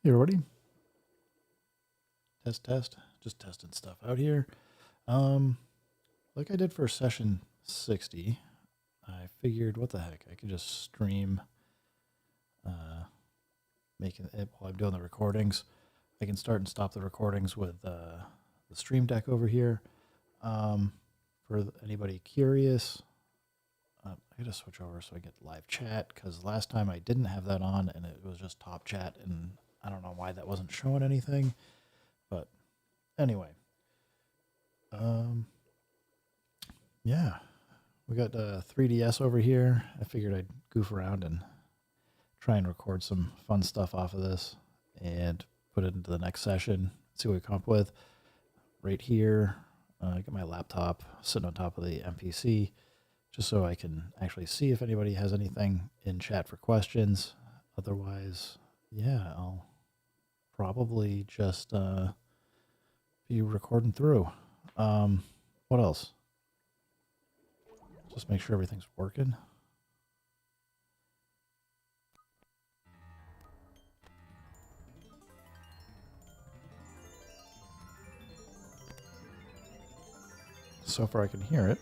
Hey everybody, test, just testing stuff out here. Like I did for session 60, I figured, what the heck, I could just stream, making it while I'm doing the recordings. I can start and stop the recordings with the stream deck over here. For anybody curious, I gotta switch over so I get live chat, because last time I didn't have that on and it was just top chat, and I don't know why that wasn't showing anything. But anyway, yeah, we got 3DS over here. I figured I'd goof around and try and record some fun stuff off of this and put it into the next session, see what we come up with. Right here, I got my laptop sitting on top of the MPC just so I can actually see if anybody has anything in chat for questions. Otherwise, yeah, I'll probably just be recording through. What else? Just make sure everything's working. So far I can hear it.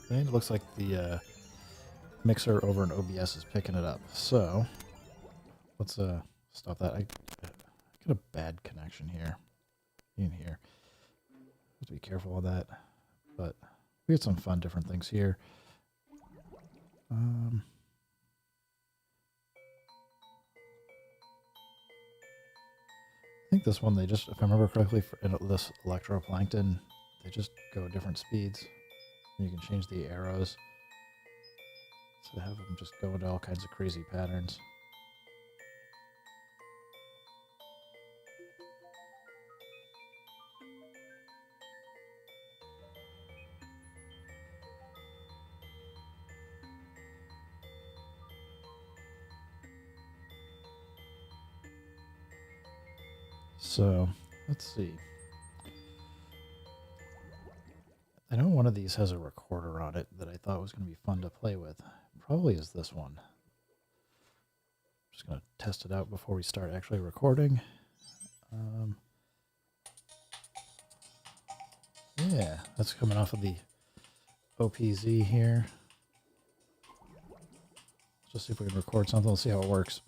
And it looks like the mixer over in OBS is picking it up. So let's stop that. I get a bad connection here. In here. Have to be careful with that. But we had some fun different things here. I think this one, they just, if I remember correctly, for this electroplankton, they just go at different speeds. You can change the arrows to have them just go into all kinds of crazy patterns. So, let's see. I know one of these has a recorder on it that I thought was going to be fun to play with. Probably is this one. Just going to test it out before we start actually recording. Yeah, that's coming off of the OPZ here. Just see if we can record something. We'll see how it works.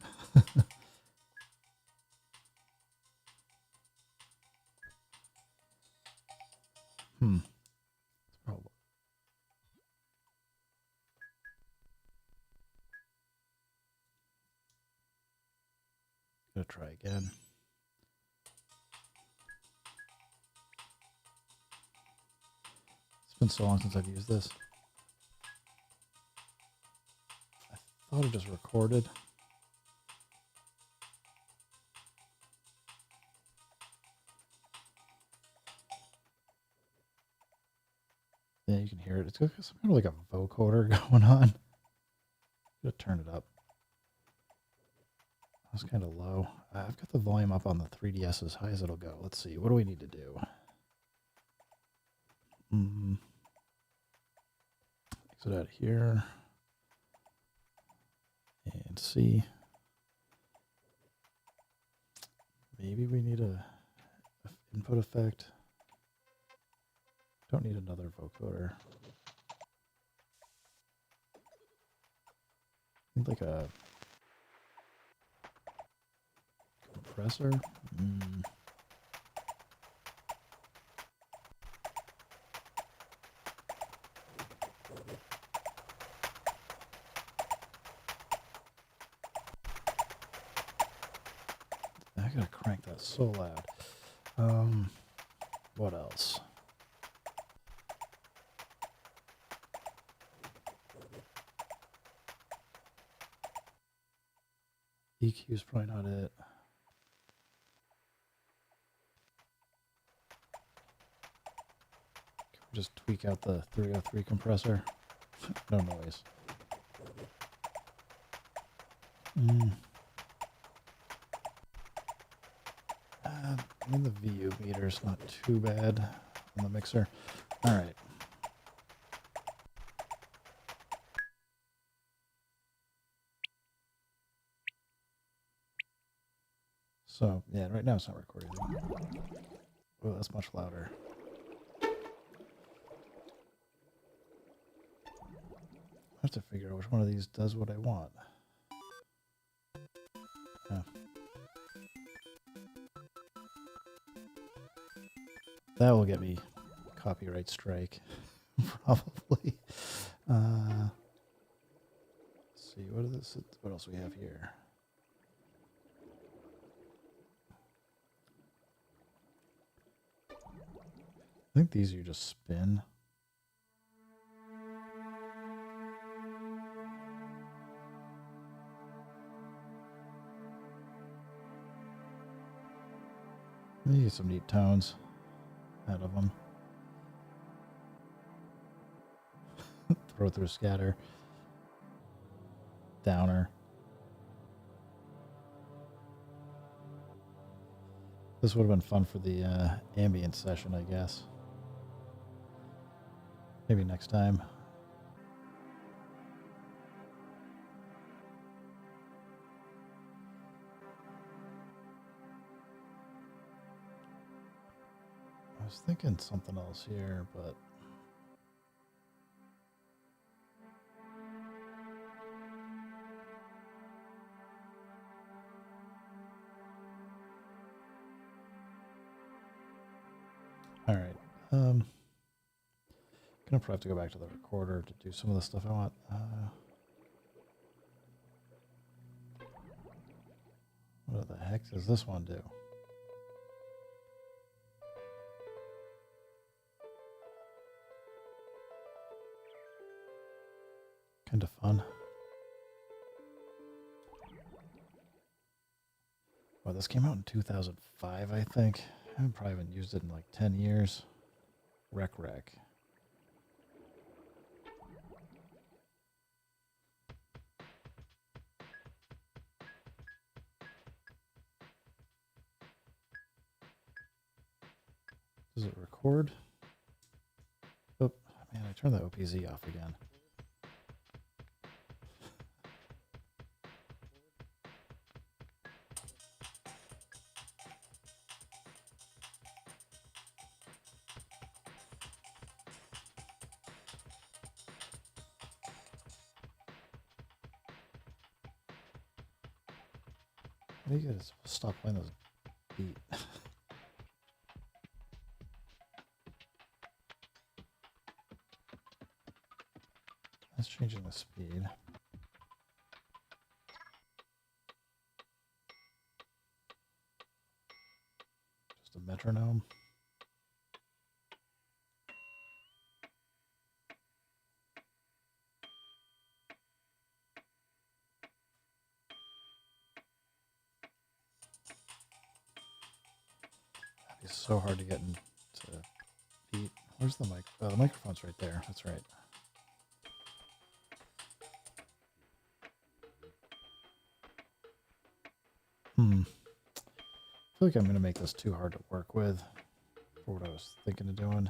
Gonna try again. It's been so long since I've used this. I thought it just recorded. Yeah, you can hear it. It's got some kind of like a vocoder going on. I'm gonna turn it up. That's kind of low. I've got the volume up on the 3DS as high as it'll go. Let's see. What do we need to do? Exit out of here. And see. Maybe we need a input effect. Don't need another vocoder. Need like a compressor. I gotta crank that so loud. What else? EQ is probably not it. Can we just tweak out the 303 compressor? No noise. I mean, the VU meter's not too bad on the mixer. All right. So, yeah, right now it's not recording. Oh, that's much louder. I have to figure out which one of these does what I want. Oh. That will get me copyright strike, probably. Let's see, what else we have here? I think these you just spin. You get some neat tones out of them. Throw through scatter. Downer. This would have been fun for the ambient session, I guess. Maybe next time. I was thinking something else here, but all right. Gonna probably have to go back to the recorder to do some of the stuff I want. What the heck does this one do? Kind of fun. Well, this came out in 2005, I think. I probably haven't used it in like 10 years. Rec. Does it record? Oh, man, I turned the OPZ off again. How do you guys stop playing this beat? That's changing the speed. Just a metronome. It's so hard to get into beat. Where's the mic? Oh, the microphone's right there. That's right. I feel like I'm going to make this too hard to work with for what I was thinking of doing.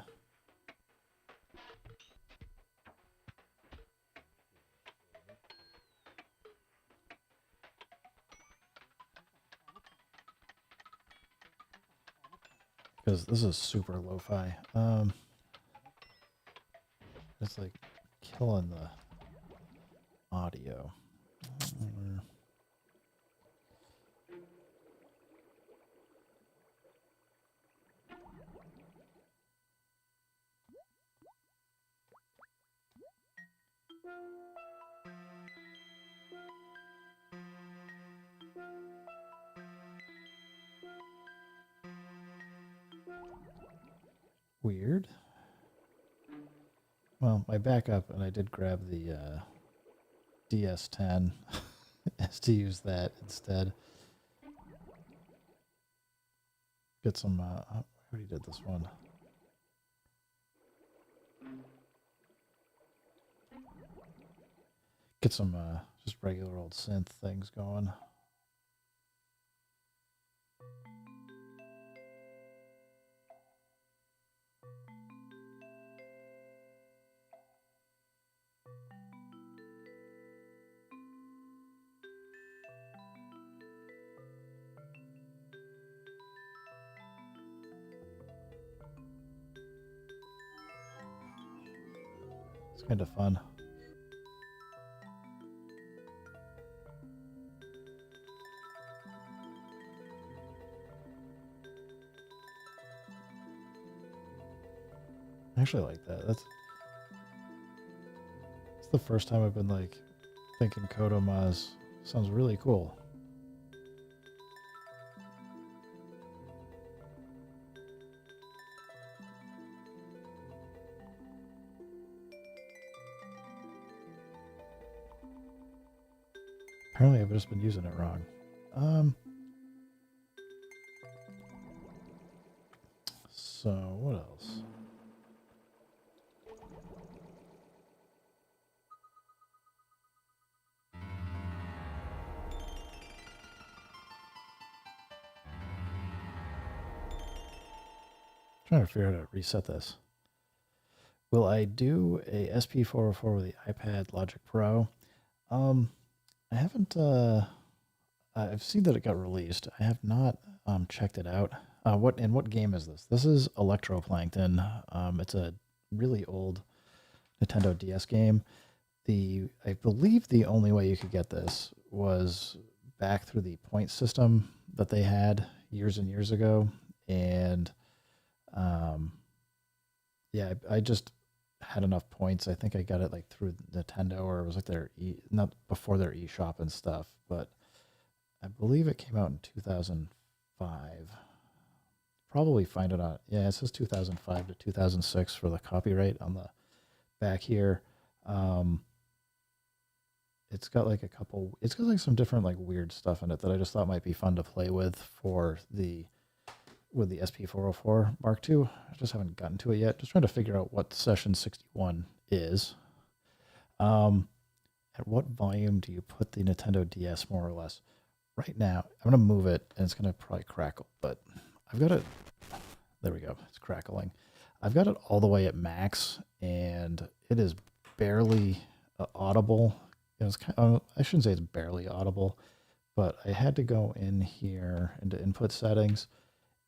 Because this is super lo-fi. It's like killing the audio. Weird. Well, my backup, and I did grab the DS10 is to use that instead. Get some, I already did this one. Get some just regular old synth things going. It's kind of fun. I actually like that. That's the first time I've been like thinking Kodomaz sounds really cool. Apparently I've just been using it wrong. So what else? Trying to figure out how to reset this. Will I do a SP404 with the iPad Logic Pro? I haven't. I've seen that it got released. I have not checked it out. What game is this? This is Electroplankton. It's a really old Nintendo DS game. I believe the only way you could get this was back through the point system that they had years and years ago, and yeah, I just had enough points. I think I got it like through Nintendo, or it was like not before their eShop and stuff, but I believe it came out in 2005. Probably find it on, yeah, it says 2005 to 2006 for the copyright on the back here. It's got like it's got like some different like weird stuff in it that I just thought might be fun to play with with the SP404 Mark II. I just haven't gotten to it yet. Just trying to figure out what session 61 is. At what volume do you put the Nintendo DS more or less? Right now, I'm going to move it and it's going to probably crackle, but I've got it. There we go. It's crackling. I've got it all the way at max and it is barely audible. I shouldn't say it's barely audible, but I had to go in here into input settings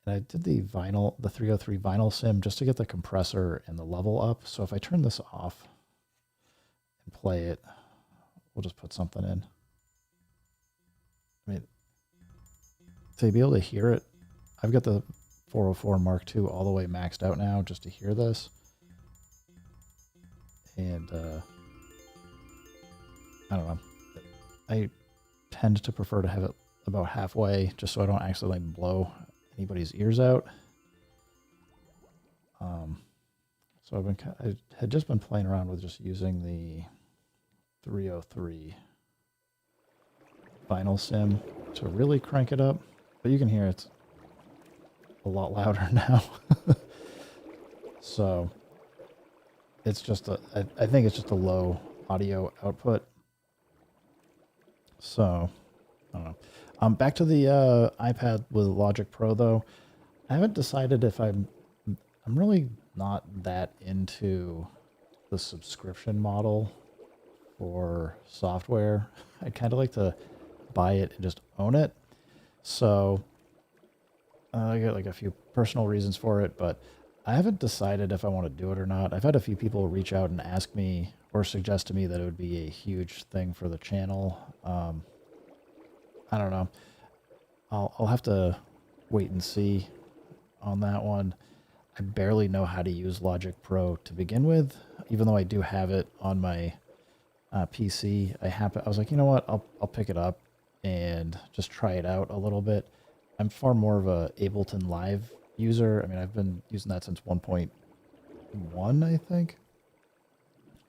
and I did the 303 vinyl sim just to get the compressor and the level up. So if I turn this off and play it, we'll just put something in. I mean, to be able to hear it, I've got the 404 Mark II all the way maxed out now just to hear this. And I don't know. I tend to prefer to have it about halfway just so I don't accidentally blow anybody's ears out. So I had just been playing around with just using the 303 vinyl sim to really crank it up, but you can hear it's a lot louder now. So it's just I think it's just a low audio output. So I don't know. Back to the iPad with Logic Pro though. I haven't decided if I'm really not that into the subscription model for software. I'd kind of like to buy it and just own it. So I got like a few personal reasons for it, but I haven't decided if I want to do it or not. I've had a few people reach out and ask me or suggest to me that it would be a huge thing for the channel. I don't know. I'll have to wait and see on that one. I barely know how to use Logic Pro to begin with, even though I do have it on my PC. I was like, you know what? I'll pick it up and just try it out a little bit. I'm far more of a Ableton Live user. I mean, I've been using that since 1.1, I think.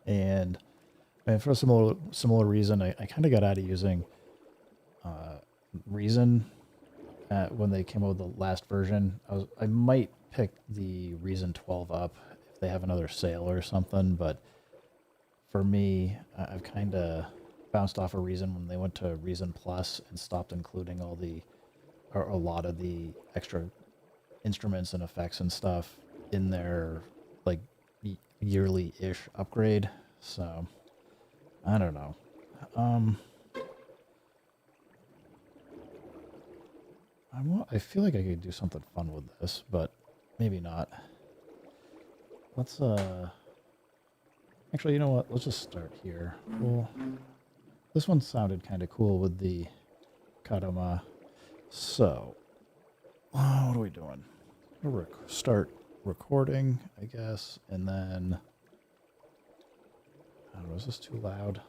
And for a similar reason, I kind of got out of using Reason when they came out with the last version. I might pick the Reason 12 up if they have another sale or something, but for me, I've kind of bounced off of Reason when they went to Reason Plus and stopped including a lot of the extra instruments and effects and stuff in their like yearly-ish upgrade. So I don't know. I feel like I could do something fun with this, but maybe not. Let's Actually, you know what? Let's just start here. Well, this one sounded kind of cool with the Kadama. So, what are we doing? We'll start recording, I guess, and then... I don't know, is this too loud?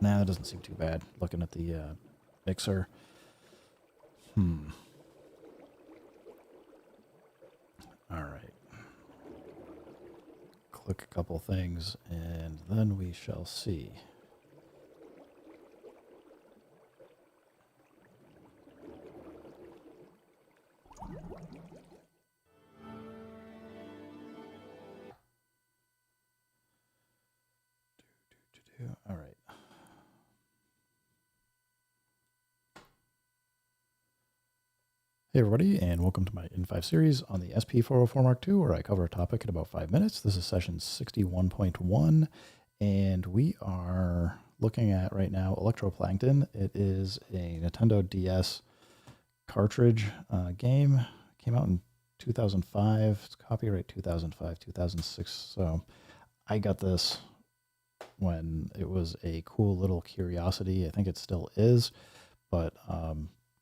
Nah, it doesn't seem too bad, looking at the mixer. Alright. Click a couple things, and then we shall see. All right. Hey everybody, and welcome to my In5 series on the SP404 Mark II, where I cover a topic in about 5 minutes. This is session 61.1, and we are looking at right now Electroplankton. It is a Nintendo DS cartridge game. Came out in 2005. It's copyright 2005, 2006. So I got this when it was a cool little curiosity. I think it still is, but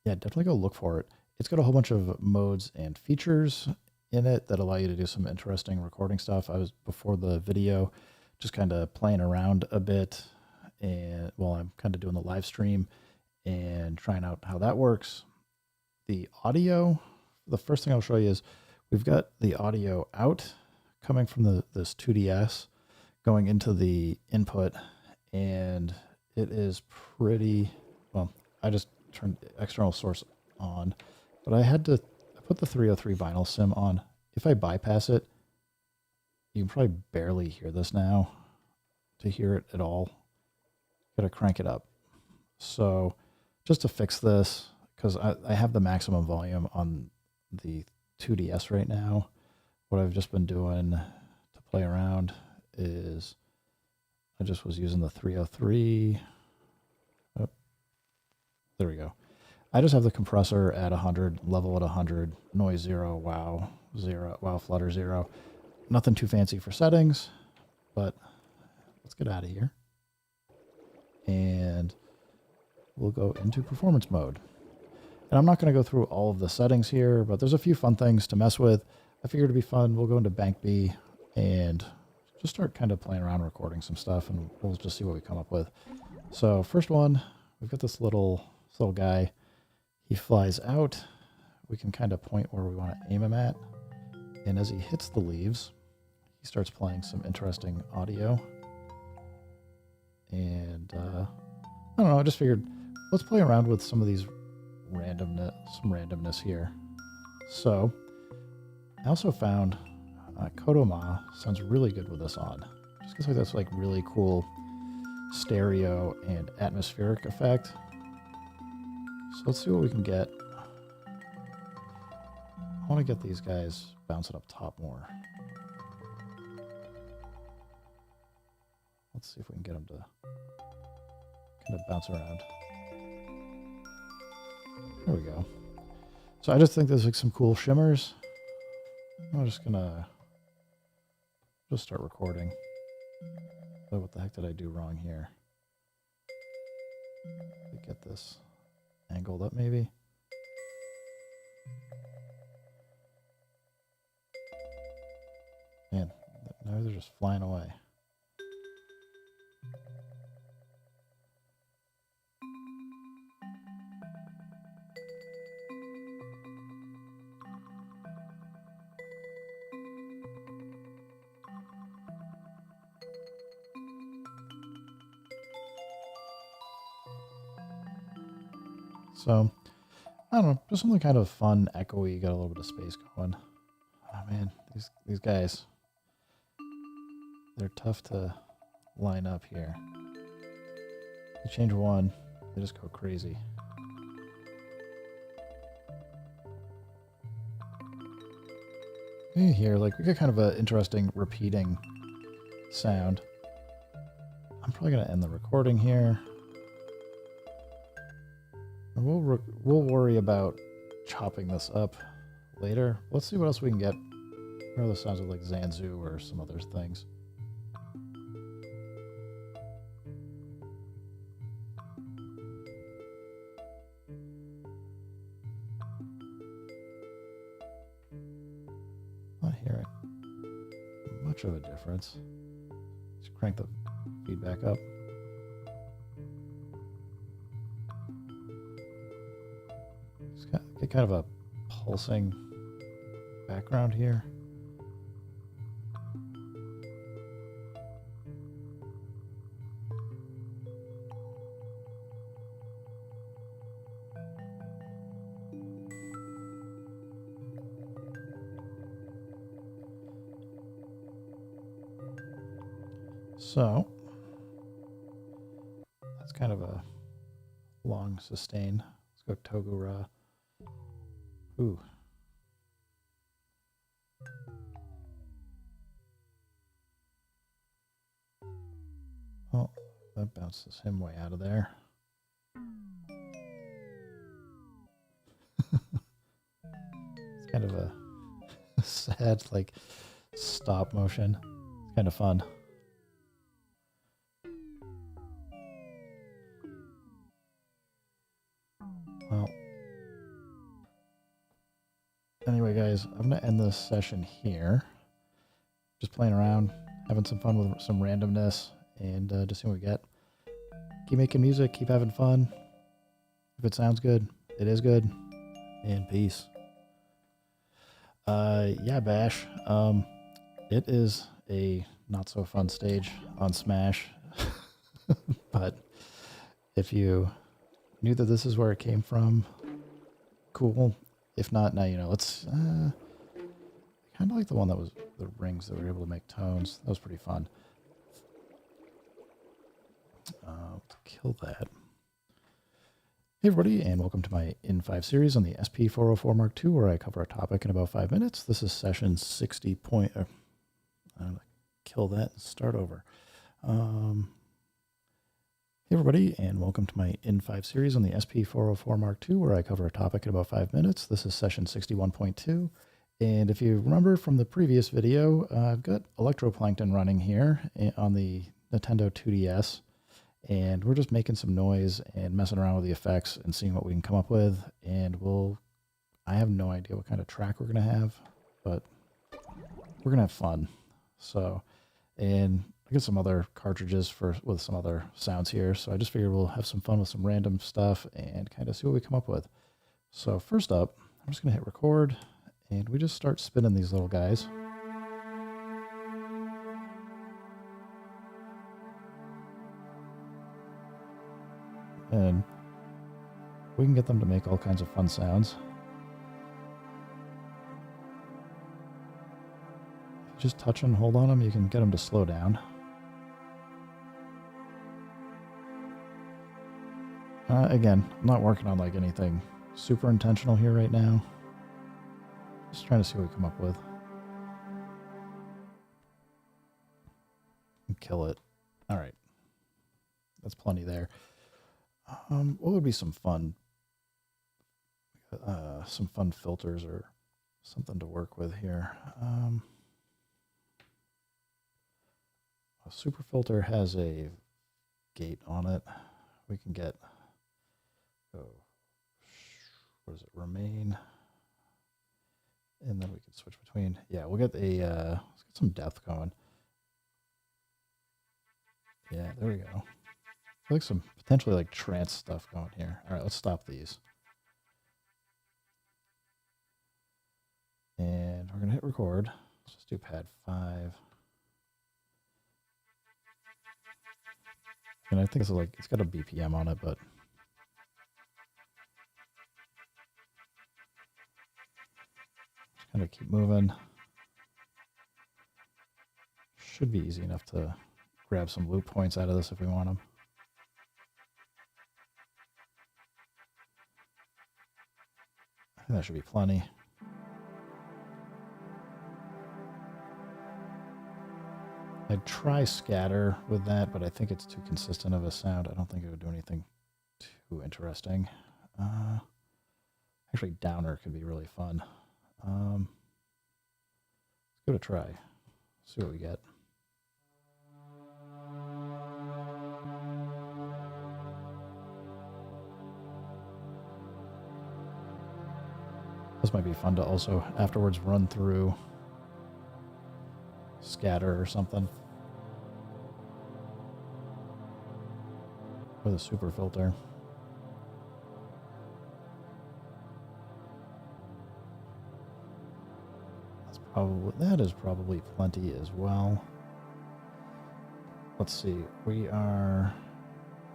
yeah, definitely go look for it. It's got a whole bunch of modes and features in it that allow you to do some interesting recording stuff. I was, before the video, just kind of playing around a bit, and while I'm kind of doing the live stream and trying out how that works. The audio, the first thing I'll show you is we've got the audio out coming from this 2DS going into the input, and it is pretty, well, I just turned the external source on, but I put the 303 vinyl sim on. If I bypass it, you can probably barely hear this now. To hear it at all, got to crank it up. So just to fix this, because I have the maximum volume on the 2DS right now, what I've just been doing to play around is I just was using the 303. Oh, there we go. I just have the compressor at 100, level at 100, noise 0, wow 0, wow flutter 0. Nothing too fancy for settings, but let's get out of here. And we'll go into performance mode. And I'm not going to go through all of the settings here, but there's a few fun things to mess with. I figured it'd be fun. We'll go into Bank B and just start kind of playing around recording some stuff, and we'll just see what we come up with. So first one, we've got this little guy. He flies out. We can kind of point where we want to aim him at. And as he hits the leaves, he starts playing some interesting audio. And I don't know, I just figured let's play around with some of these randomness here. So I also found Kodama sounds really good with this on. Just because that's like really cool stereo and atmospheric effect. So let's see what we can get. I want to get these guys bouncing up top more. Let's see if we can get them to kind of bounce around. There we go. So I just think there's like some cool shimmers. I'm just gonna start recording. Oh, what the heck did I do wrong here? Get this angled up maybe. Man, now they're just flying away. So, I don't know, just something kind of fun, echoey, got a little bit of space going. Oh man, these guys, they're tough to line up here. You change one, they just go crazy. Here, like, we got kind of an interesting repeating sound. I'm probably going to end the recording here. And we'll worry about chopping this up later. Let's see what else we can get. Or this sounds like Zanzu or some other things. Not hearing much of a difference. Let's crank the feedback up. Get kind of a pulsing background here. So that's kind of a long sustain. Let's go Togura. Ooh. Oh, that bounces him way out of there. It's kind of a sad, like, stop motion. It's kind of fun. Well, anyway, guys, I'm going to end this session here. Just playing around, having some fun with some randomness, and just seeing what we get. Keep making music, keep having fun. If it sounds good, it is good. And peace. Yeah, Bash. It is a not so fun stage on Smash. But if you knew that this is where it came from, cool. If not, now you know. Let's kind of like the one that was the rings that were able to make tones. That was pretty fun. Let's kill that. Hey everybody, and welcome to my In5 series on the SP404 Mark II, where I cover a topic in about 5 minutes. This is session 60 point. I'm gonna kill that and start over. Hey everybody, and welcome to my In5 series on the SP404 Mark II, where I cover a topic in about 5 minutes. This is session 61.2. And if you remember from the previous video, I've got Electroplankton running here on the Nintendo 2DS. And we're just making some noise and messing around with the effects and seeing what we can come up with. And I have no idea what kind of track we're going to have, but we're going to have fun. So, and I got some other cartridges with some other sounds here. So I just figured we'll have some fun with some random stuff and kind of see what we come up with. So first up, I'm just going to hit record and we just start spinning these little guys. And we can get them to make all kinds of fun sounds. If you just touch and hold on them, you can get them to slow down. Again, I'm not working on like anything super intentional here right now. Just trying to see what we come up with. And kill it. All right. That's plenty there. What would be some fun filters or something to work with here? A super filter has a gate on it. We can get, what is it, remain, and then we can switch between. Yeah, we'll get let's get some depth going. Yeah, there we go. Like some potentially like trance stuff going here. All right, let's stop these. And we're gonna hit record. Let's just do pad 5. And I think it's like, it's got a BPM on it, but just kind of keep moving. Should be easy enough to grab some loop points out of this if we want them. I think that should be plenty. I'd try scatter with that, but I think it's too consistent of a sound. I don't think it would do anything too interesting. Actually, downer could be really fun. Let's give it a try. See what we get. This might be fun to also afterwards run through scatter or something. With a super filter. That is probably plenty as well. Let's see. We are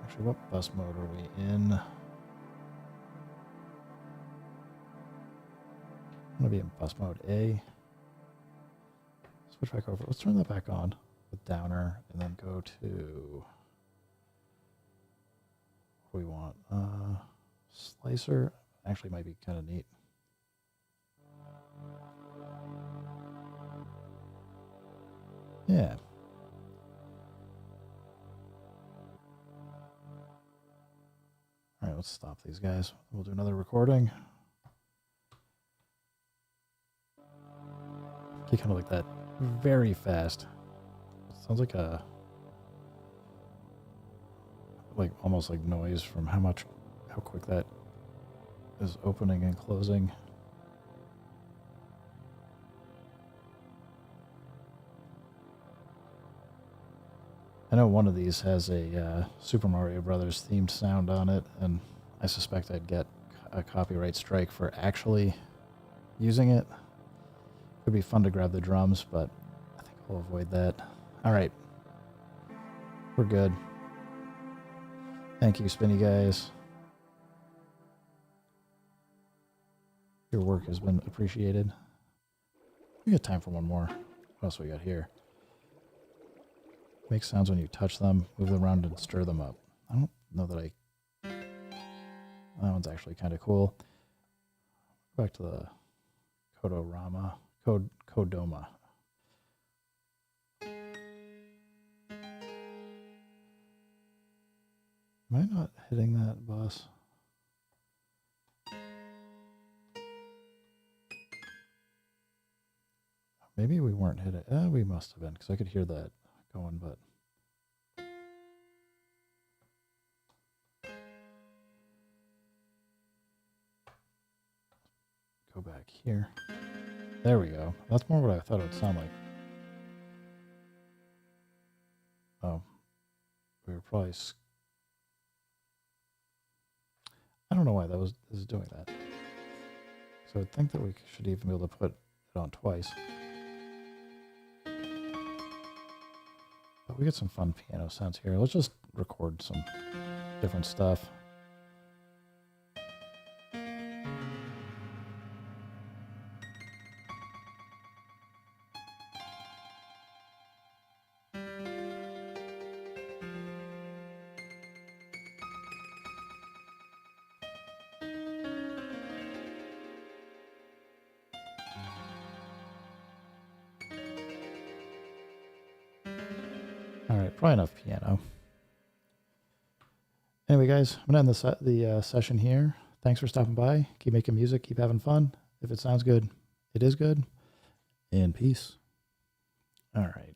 actually, what bus mode are we in? I'm gonna be in bus mode A. Switch back over. Let's turn that back on with downer and then go to what do we want? Slicer actually might be kind of neat. Yeah. All right, let's stop these guys. We'll do another recording. Okay, kind of like that. Very fast. Sounds like a almost like noise from how quick that is opening and closing. I know one of these has a Super Mario Brothers themed sound on it, and I suspect I'd get a copyright strike for actually using it. Could be fun to grab the drums, but I think I'll avoid that. All right. We're good. Thank you, Spinny guys. Your work has been appreciated. We got time for one more. What else we got here? Make sounds when you touch them, move them around, and stir them up. I don't know that that one's actually kind of cool. Go back to the Kodoma. Am I not hitting that bus? Maybe we weren't hitting it. We must have been, because I could hear that going, but... Go back here. There we go. That's more what I thought it would sound like. Oh. We were probably... I don't know why this is doing that. So I'd think that we should even be able to put it on twice. But we get some fun piano sounds here. Let's just record some different stuff. All right, probably enough piano. Anyway, guys, I'm going to end the session here. Thanks for stopping by. Keep making music. Keep having fun. If it sounds good, it is good. And peace. All right.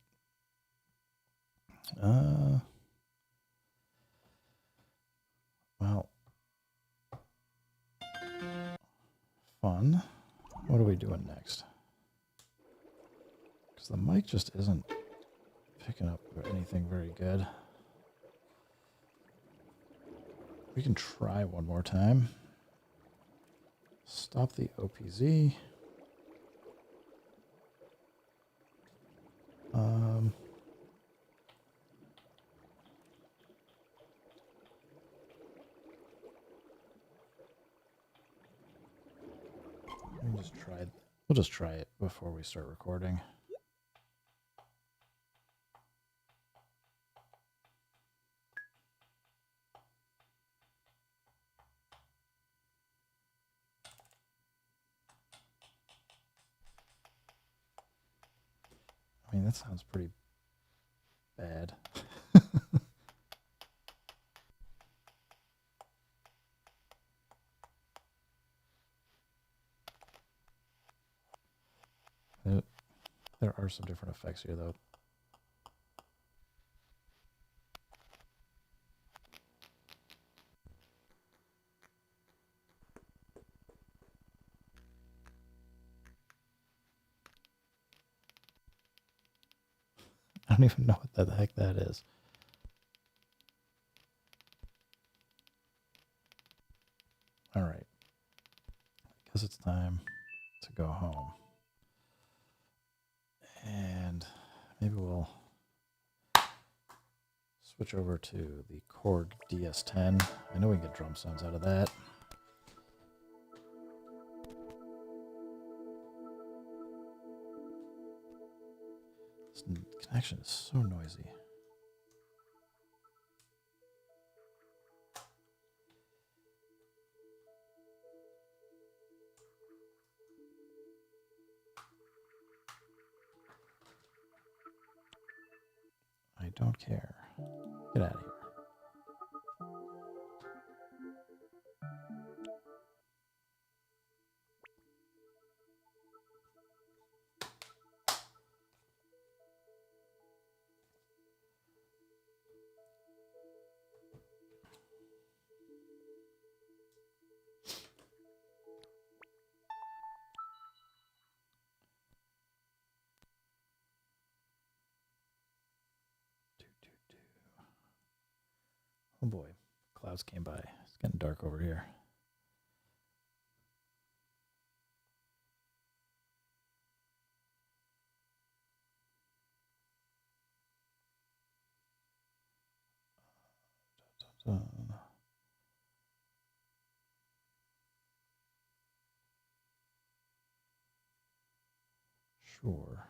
Well, fun. What are we doing next? Because the mic just isn't picking up anything very good. We can try one more time. Stop the OPZ. We'll just try it before we start recording. I mean, that sounds pretty bad. There are some different effects here, though. I don't even know what the heck that is. All right. I guess it's time to go home. And maybe we'll switch over to the Korg DS10. I know we can get drum sounds out of that. This connection is so noisy. I don't care. Get out of here. Oh boy, clouds came by. It's getting dark over here. Sure.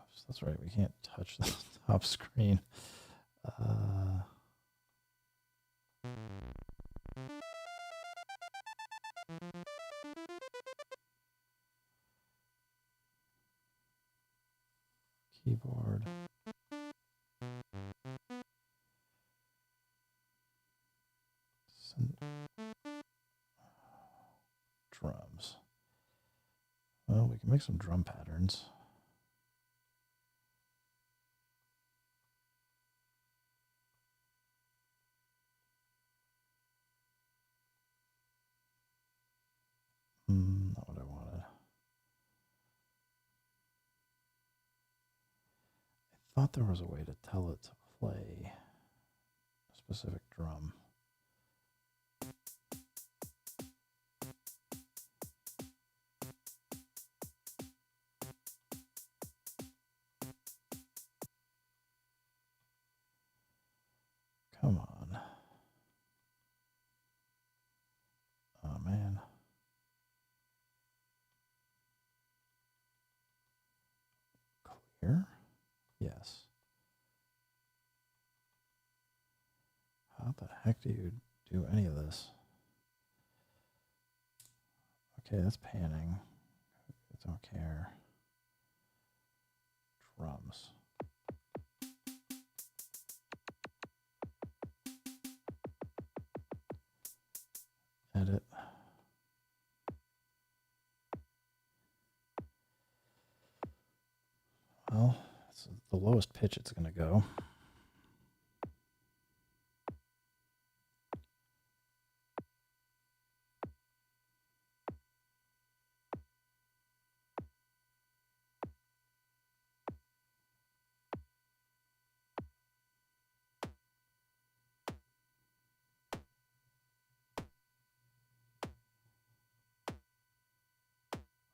Oops, that's right, we can't touch the top screen. Keyboard. Drums. Well, we can make some drum patterns. Not what I wanted. I thought there was a way to tell it to play a specific drum. Come on. Oh, man. Clear? Yes. How the heck do you do any of this? Okay, that's panning. I don't care. Drums. Edit. Well, it's the lowest pitch it's going to go.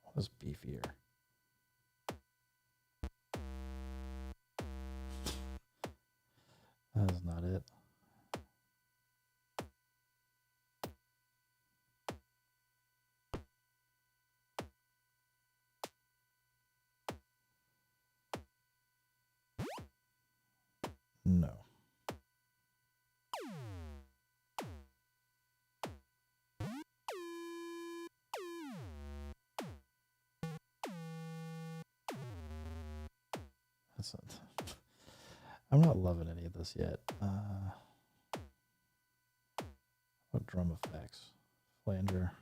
What was beefier? That is not it. No. That's not. I'm not loving any of this yet. What drum effects. Flanger.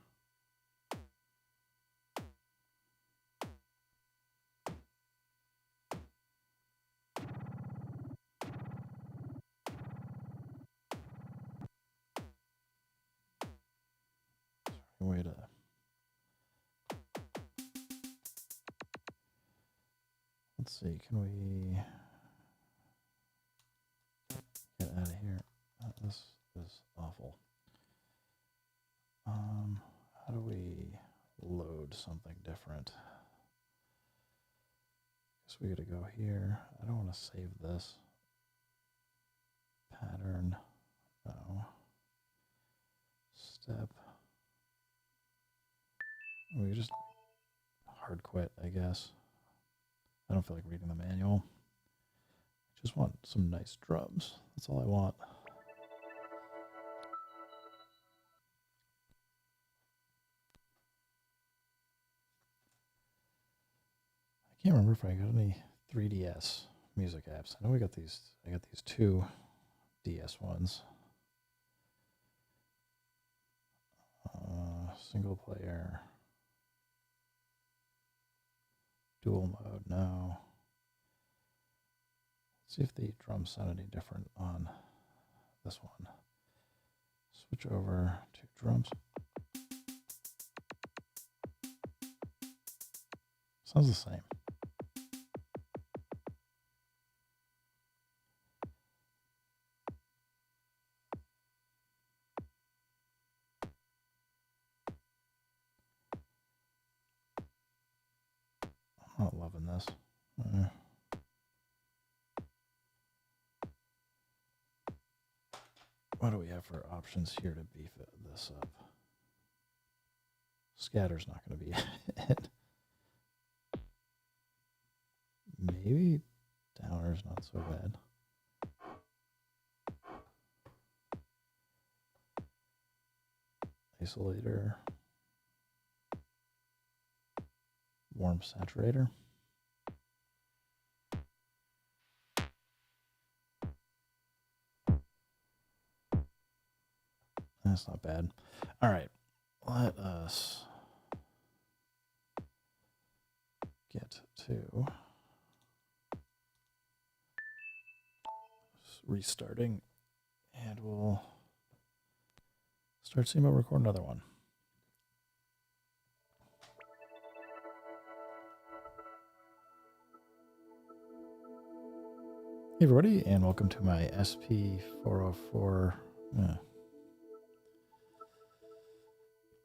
Way to let's see, can we get out of here? This is awful. How do we load something different? Guess we gotta go here. I don't want to save this pattern. No. Step. We just hard quit, I guess. I don't feel like reading the manual. I just want some nice drums. That's all I want. I can't remember if I got any 3DS music apps. I know we got these. I got these 2 DS ones. Single player. Dual mode, no. Let's see if the drums sound any different on this one. Switch over to drums. Sounds the same. I'm not loving this. What do we have for options here to beef this up? Scatter's not going to be it. Maybe downer's not so bad. Isolator. Warm saturator. That's not bad. All right, let us get to restarting, and we'll start seeing about record another one. Hey everybody, and welcome to my SP404.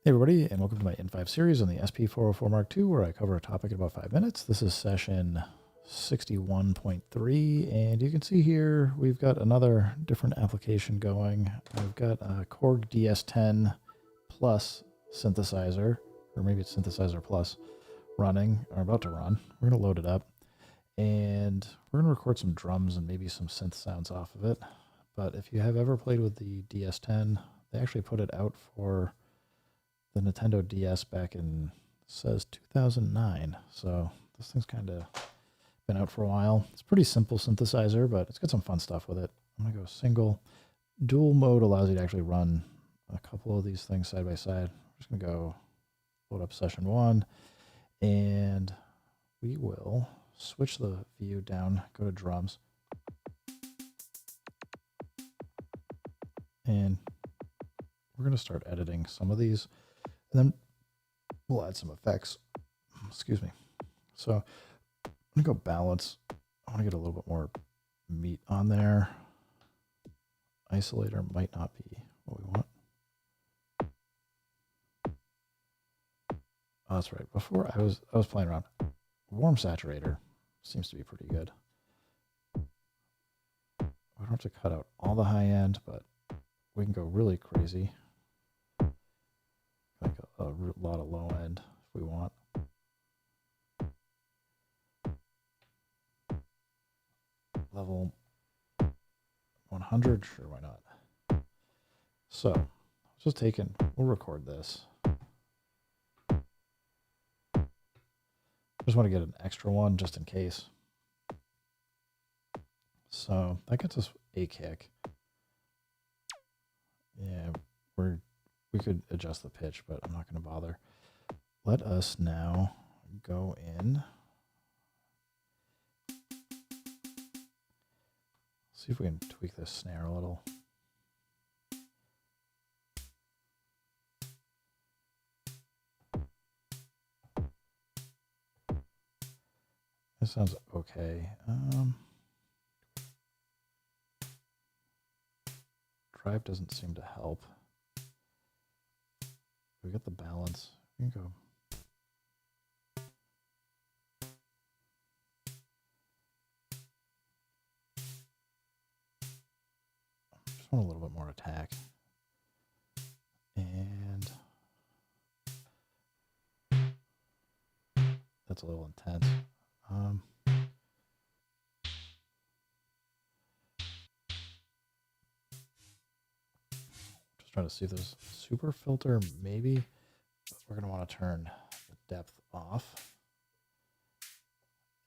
Hey everybody, and welcome to my N5 series on the SP404 Mark II, where I cover a topic in about 5 minutes. This is session 61.3, and you can see here we've got another different application going. I've got a Korg DS10 Plus synthesizer, or maybe it's synthesizer plus, running, or about to run. We're going to load it up, and we're going to record some drums and maybe some synth sounds off of it. But if you have ever played with the DS10, they actually put it out for the Nintendo DS back in, says 2009. So this thing's kind of been out for a while. It's a pretty simple synthesizer, but it's got some fun stuff with it. I'm going to go single. Dual mode allows you to actually run a couple of these things side by side. I'm just going to go load up session 1, and we will switch the view down, go to drums, and we're going to start editing some of these, and then we'll add some effects. Excuse me. So I'm going to go balance. I want to get a little bit more meat on there. Isolator might not be what we want. Oh, that's right. Before I was playing around. Warm saturator seems to be pretty good. We don't have to cut out all the high end, but we can go really crazy. Like a lot of low end if we want. Level 100, sure, why not? So, just we'll record this. Just want to get an extra one just in case. So that gets us a kick. Yeah, we're we could adjust the pitch, but I'm not going to bother. Let us now go in. See if we can tweak this snare a little. This sounds okay. Drive doesn't seem to help. We got the balance. We can go. Just want a little bit more attack. And that's a little intense. Just trying to see if there's super filter, maybe. But we're going to want to turn the depth off.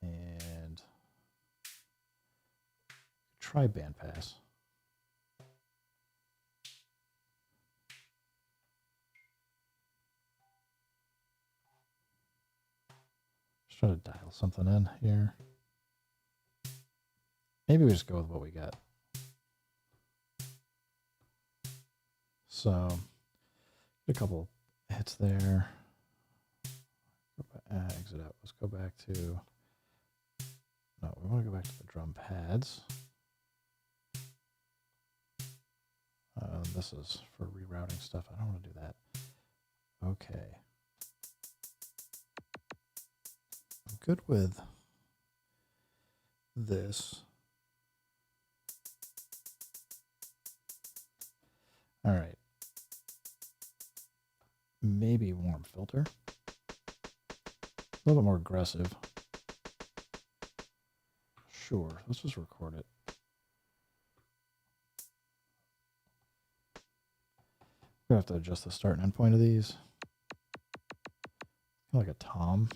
And try bandpass. Just try to dial something in here. Maybe we just go with what we got. So, a couple hits there. Exit out. Let's go back to. No, we want to go back to the drum pads. This is for rerouting stuff. I don't want to do that. Okay. I'm good with this. All right. Maybe warm filter. A little bit more aggressive. Sure, let's just record it. We're gonna have to adjust the start and end point of these. Like a tom.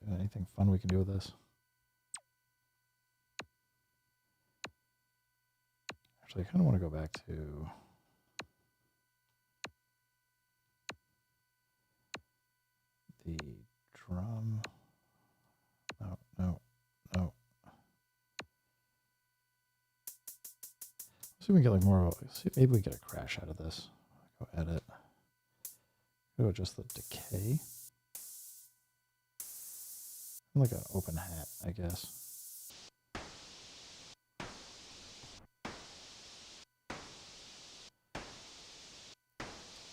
Anything fun we can do with this? Actually, I kind of want to go back to the drum. No. See if we can get like more of a, see, maybe we get a crash out of this. Go edit. Go adjust the decay. Like an open hat, I guess.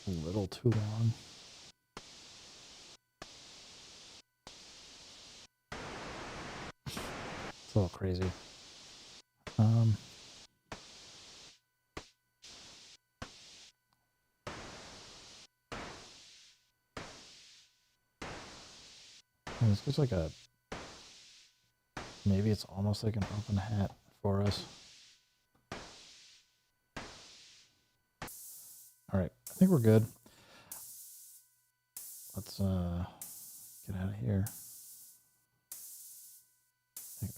A little too long. It's a little crazy. It's like a, maybe it's almost like an open hat for us. All right, I think we're good. Let's get out of here.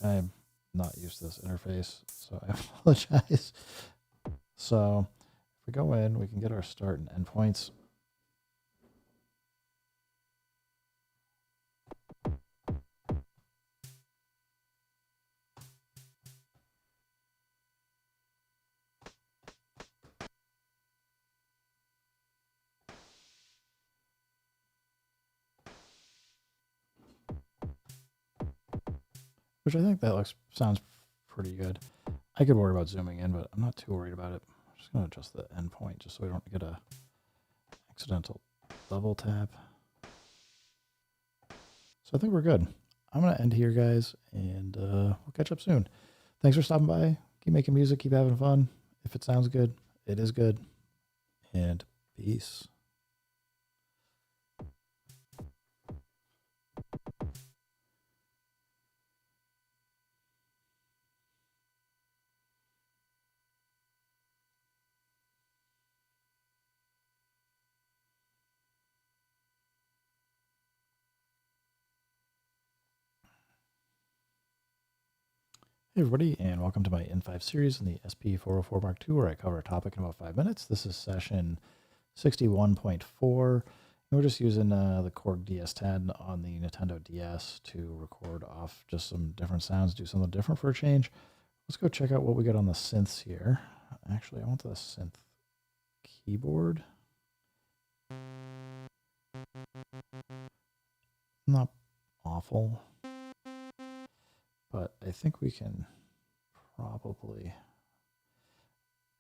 I'm not used to this interface, so I apologize. So if we go in, we can get our start and end points. Which I think that sounds pretty good. I could worry about zooming in, but I'm not too worried about it. I'm just going to adjust the endpoint just so we don't get a accidental double tap. So I think we're good. I'm going to end here, guys, and we'll catch up soon. Thanks for stopping by. Keep making music. Keep having fun. If it sounds good, it is good. And peace. Hey everybody, and welcome to my N5 series in the SP404 Mark II, where I cover a topic in about 5 minutes. This is session 61.4, and we're just using the Korg DS10 on the Nintendo DS to record off just some different sounds, do something different for a change. Let's go check out what we got on the synths here. Actually, I want the synth keyboard. Not awful, but I think we can probably,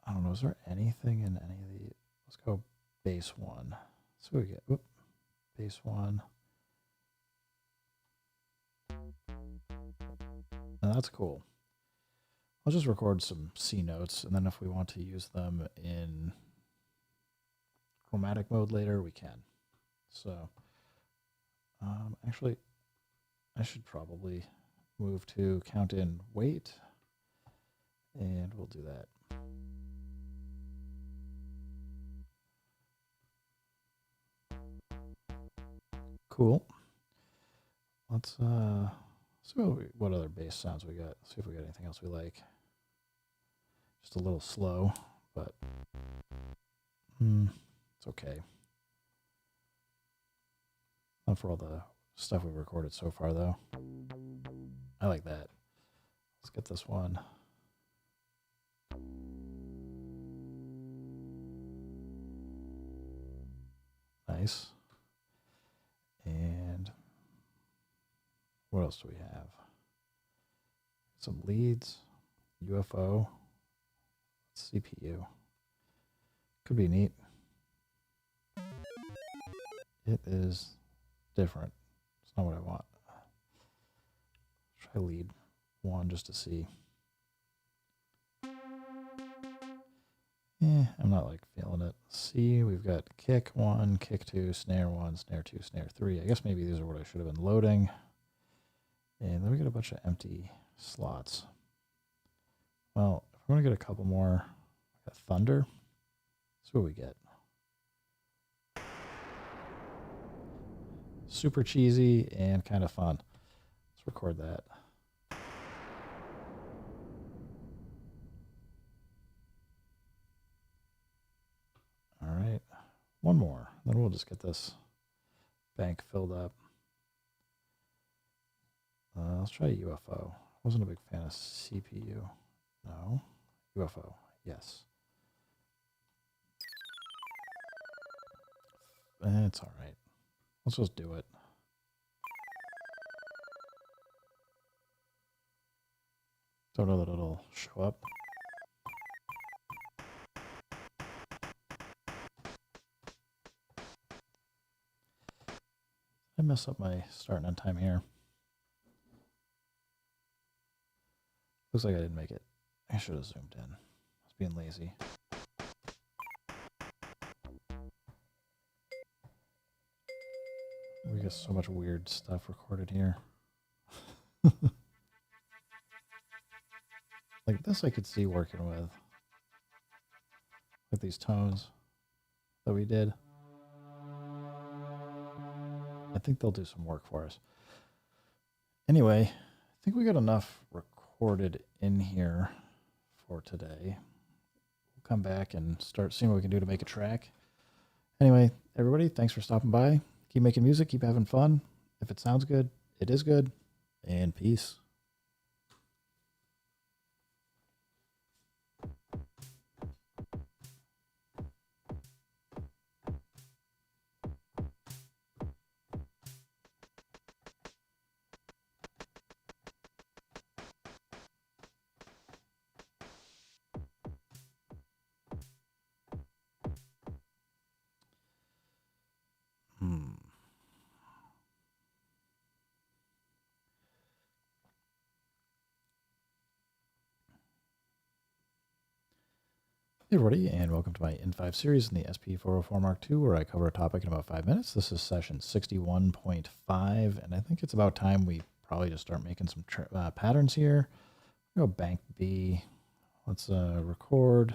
I don't know, is there anything in any of the, let's go bass one. So we get, whoop, bass one. Now that's cool. I'll just record some C notes, and then if we want to use them in chromatic mode later, we can. So, actually, I should probably move to count in weight, and we'll do that. Cool. Let's see what other bass sounds we got. See if we got anything else we like. Just a little slow, but it's okay. Not for all the stuff we've recorded so far, though. I like that. Let's get this one. Nice. And what else do we have? Some leads, UFO, CPU. Could be neat. It is different. It's not what I want. Try lead one just to see. I'm not like feeling it. C, we've got kick 1, kick 2, snare 1, snare 2, snare 3. I guess maybe these are what I should have been loading. And then we got a bunch of empty slots. Well, if we're going to get a couple more, we got thunder. That's what we get. Super cheesy and kind of fun. Let's record that. All right, one more, then we'll just get this bank filled up. Let's try UFO. Wasn't a big fan of CPU. No. UFO. Yes. It's all right. Let's just do it. Don't know that it'll show up. I mess up my start and end time here. Looks like I didn't make it. I should have zoomed in. I was being lazy. We got so much weird stuff recorded here. Like this I could see working with. Like these tones that we did. I think they'll do some work for us. Anyway, I think we got enough recorded in here for today. We'll come back and start seeing what we can do to make a track. Anyway, everybody, thanks for stopping by. Keep making music, keep having fun. If it sounds good, it is good. And peace. Hey everybody, and welcome to my N5 series in the SP404 Mark II, where I cover a topic in about 5 minutes. This is session 61.5, and I think it's about time we probably just start making some patterns here. I'll go bank B. Let's record.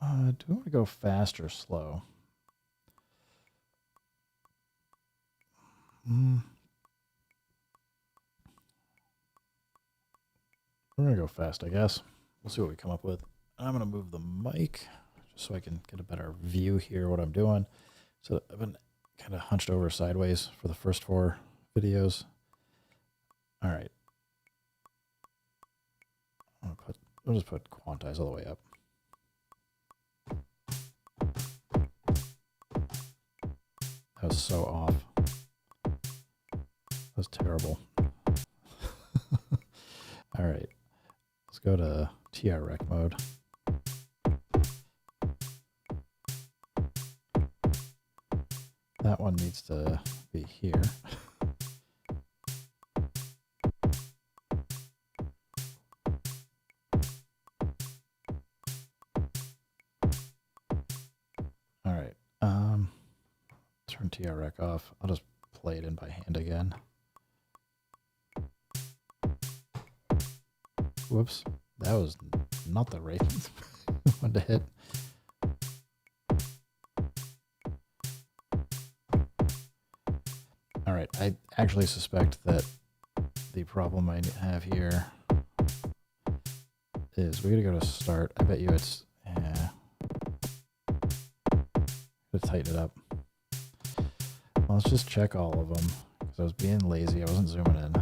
Do we want to go fast or slow? We're going to go fast, I guess. We'll see what we come up with. I'm going to move the mic just so I can get a better view here what I'm doing. So I've been kind of hunched over sideways for the first 4 videos. All right. I'll just put quantize all the way up. That was so off. That was terrible. All right. Let's go to TR-Rec mode. That one needs to be here. All right. Turn TR-Rec off. I'll just play it in by hand again. Whoops. That was not the right one to hit. All right. I actually suspect that the problem I have here is we gotta go to start. I bet you it's, yeah. Gotta tighten it up. Well, let's just check all of them because I was being lazy. I wasn't zooming in.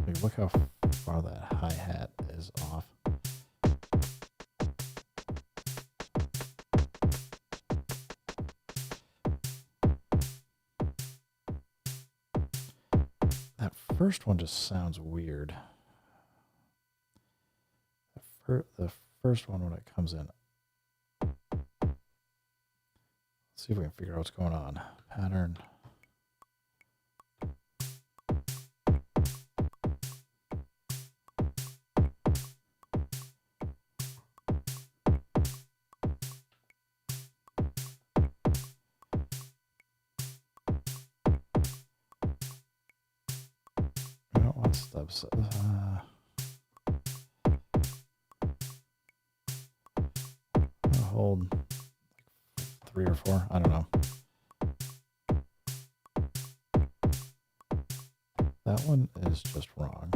Like, look how far that hi-hat is off. That first one just sounds weird. The first one when it comes in. Let's see if we can figure out what's going on. Pattern. I don't want stubs. I'll hold 3 or 4. I don't know. That one is just wrong.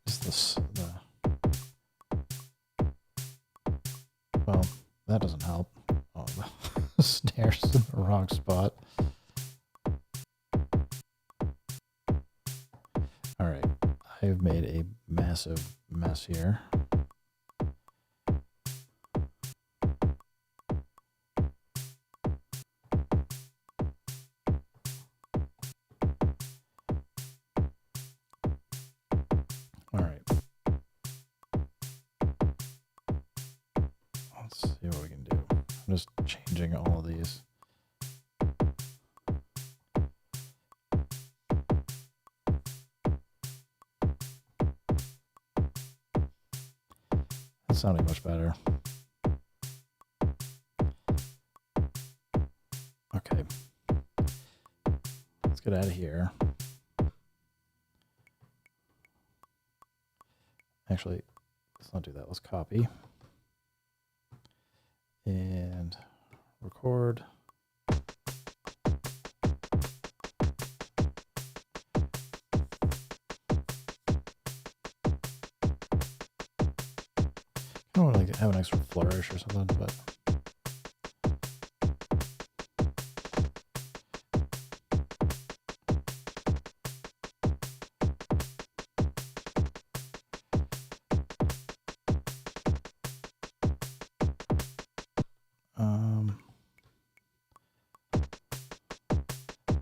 Is this well, that doesn't help. Oh, the snare's in the wrong spot. All right, I've made a massive mess here. All right. Let's see what we can do. I'm just changing all of these. That's sounding much better. Okay. Let's get out of here. Actually, let's not do that. Let's copy and record. I don't want to have an extra flourish or something, but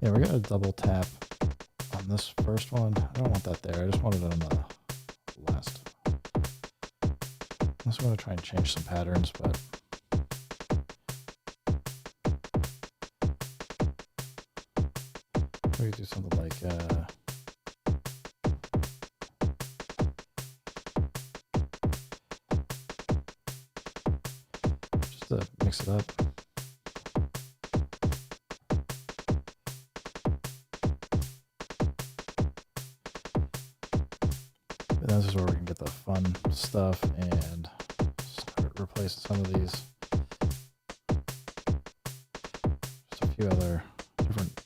yeah, we're gonna double tap on this first one. I don't want that there. I just wanted it on the last. Unless we want to try and change some patterns, but we could do something like just to mix it up. And this is where we can get the fun stuff and start replacing some of these. Just a few other different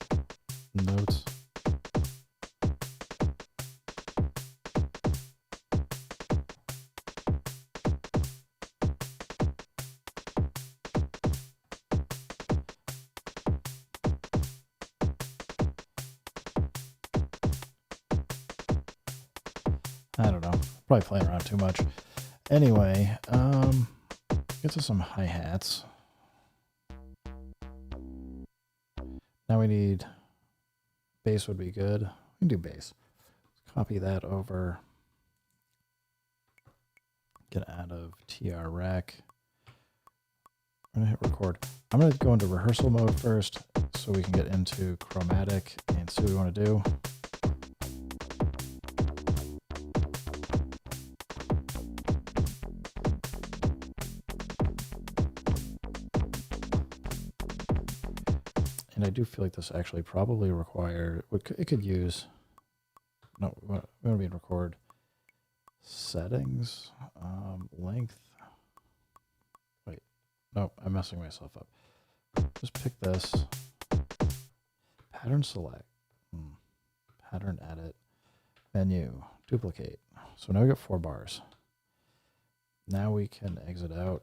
notes. I don't know. Probably playing around too much. Anyway, get to some hi-hats. Now we need bass would be good. We can do bass. Let's copy that over. Get out of TR Rec. I'm gonna hit record. I'm gonna go into rehearsal mode first so we can get into chromatic and see what we want to do. And I do feel like this actually probably require, it could use, no, we want to be in record settings, length. Wait, no, I'm messing myself up. Just pick this, pattern select, pattern edit, menu, duplicate. So now we got 4 bars. Now we can exit out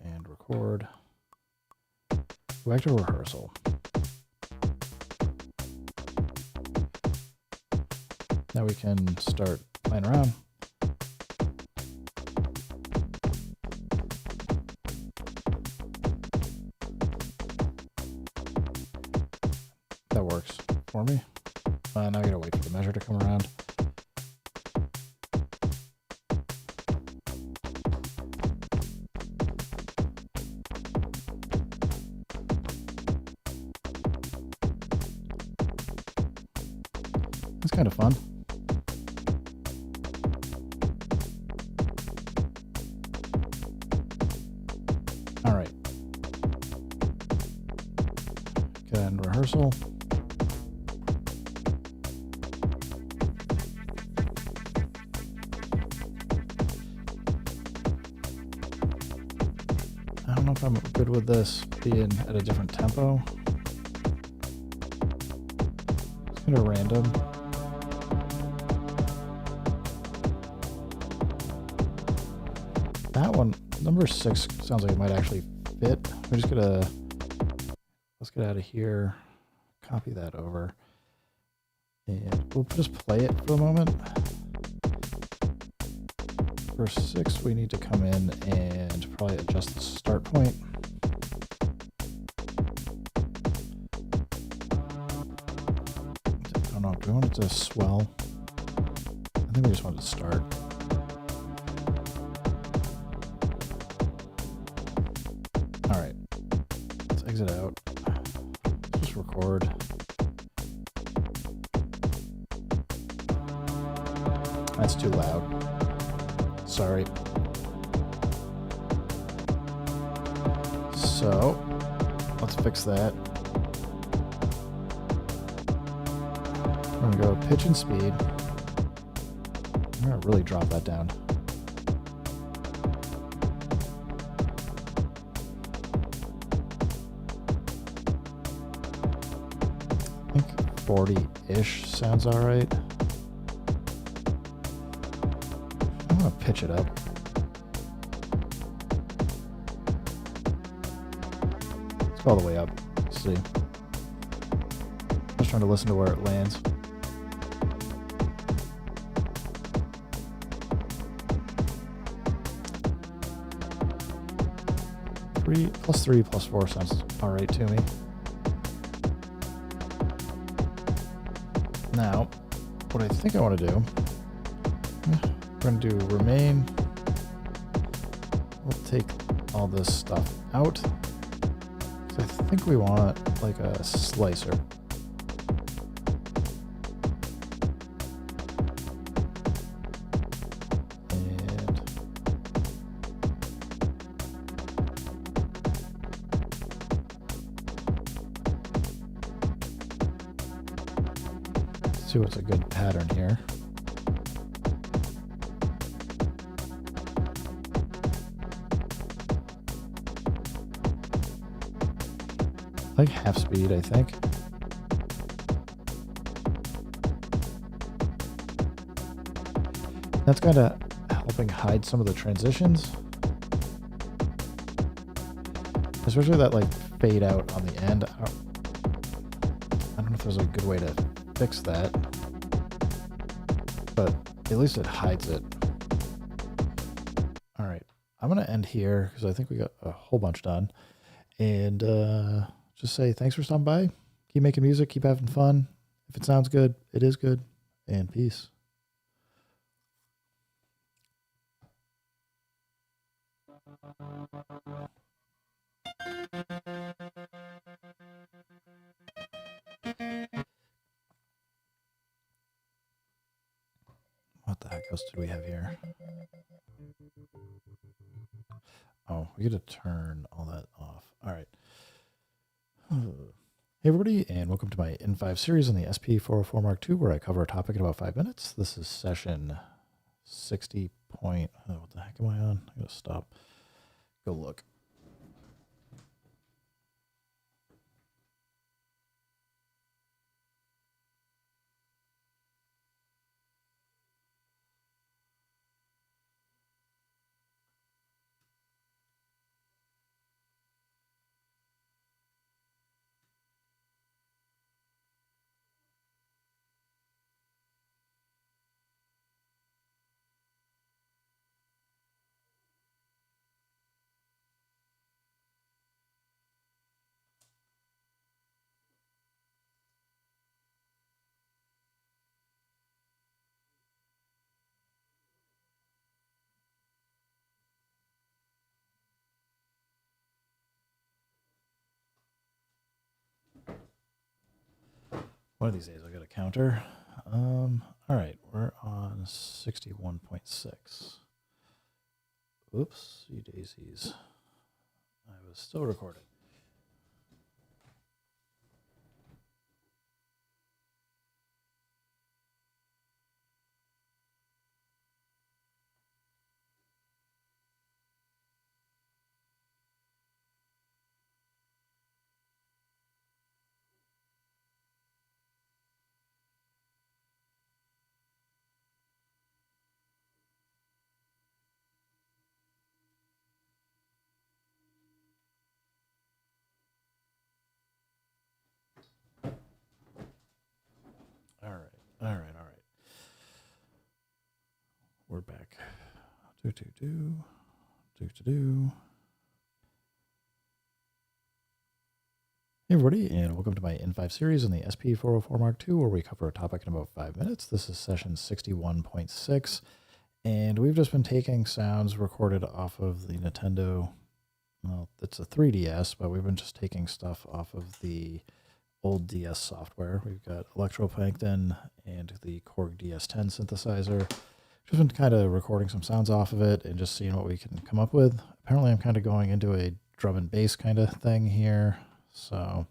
and record. Go back to rehearsal. Now we can start playing around. That works for me. Now I gotta wait for the measure to come around. It's kind of fun. All right. Get in rehearsal. I don't know if I'm good with this being at a different tempo. It's kind of random. That one, number 6, sounds like it might actually fit. We're just gonna, let's get out of here, copy that over, and we'll just play it for a moment. For 6, we need to come in and probably adjust the start point. I don't know, do we want it to swell? I think we just want it to start. All right, let's exit out. Let's just record. That's too loud. Sorry. So, let's fix that. We're gonna go pitch and speed. I'm gonna really drop that down. I think 40-ish sounds all right. I'm gonna pitch it up. Let's go all the way up. Let's see. Just trying to listen to where it lands. +3 +4 sounds all right to me. Now, what I think I want to do, we're going to do remain. We'll take all this stuff out. So I think we want like a slicer. And see what's a good pattern here. like half speed, I think. That's kind of helping hide some of the transitions. Especially that like fade out on the end. I don't know if there's a good way to fix that, but at least it hides it. All right, I'm going to end here because I think we got a whole bunch done. And just say thanks for stopping by. Keep making music, keep having fun. If it sounds good, it is good. And peace. What the heck else did we have here? Oh, we get to turn all that off. All right. Hey everybody, and welcome to my N5 series on the SP404 Mark II, where I cover a topic in about 5 minutes. This is session 60 point... Oh, what the heck am I on? I gotta stop. Go look. One of these days I'll get a counter. All right, we're on 61.6. Oops, you daisies. I was still recording. All right. We're back. Do. Hey everybody, and welcome to my N5 series on the SP404 Mark II, where we cover a topic in about 5 minutes. This is session 61.6, and we've just been taking sounds recorded off of the Nintendo. Well, it's a 3DS, but we've been just taking stuff off of the old DS software. We've got Electroplankton and the Korg DS10 synthesizer. Just been kind of recording some sounds off of it and just seeing what we can come up with. Apparently I'm kind of going into a drum and bass kind of thing here. So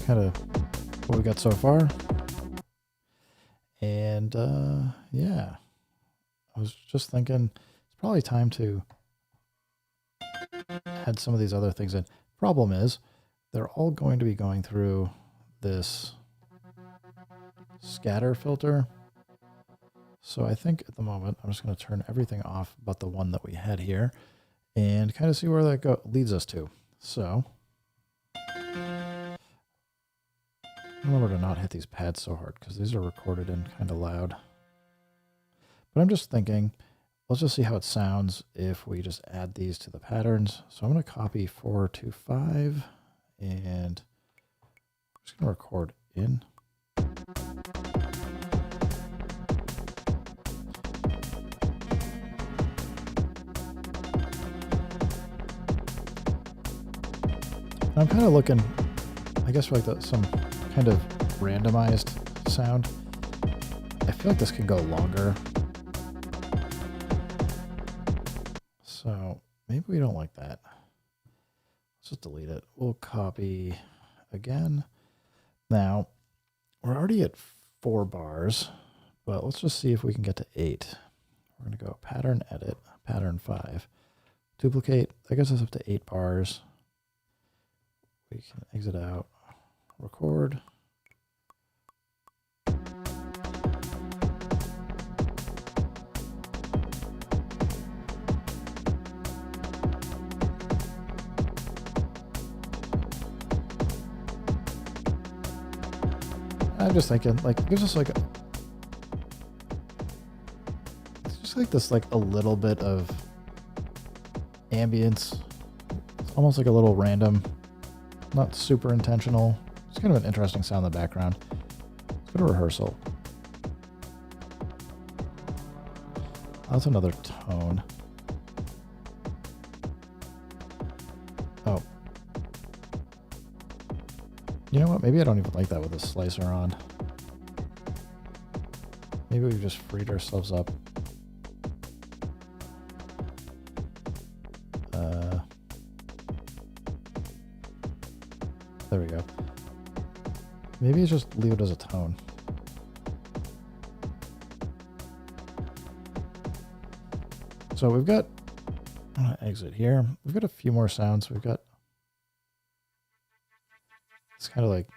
kind of what we got so far. And yeah, I was just thinking it's probably time to add some of these other things in. Problem is, they're all going to be going through this scatter filter. So I think at the moment, I'm just going to turn everything off but the one that we had here and kind of see where that leads us to. So remember to not hit these pads so hard because these are recorded in kind of loud. But I'm just thinking, let's just see how it sounds if we just add these to the patterns. So I'm going to copy 425 and I'm just going to record in. I'm kind of looking, I guess, for like some kind of randomized sound. I feel like this can go longer. So maybe we don't like that. Let's just delete it. We'll copy again. Now, we're already at 4 bars, but let's just see if we can get to 8. We're going to go pattern edit, pattern 5. Duplicate. That gets us up to 8 bars. We can exit out, record. I'm just thinking, like, it gives us like it's just like this, like a little bit of ambience. It's almost like a little random, not super intentional. It's kind of an interesting sound in the background. Let's go to rehearsal. That's another tone. Oh. You know what? Maybe I don't even like that with the slicer on. Maybe we've just freed ourselves up. There we go. Maybe it's just leave it as a tone. So we've got, I'm gonna exit here. We've got a few more sounds. We've got, it's kind of like,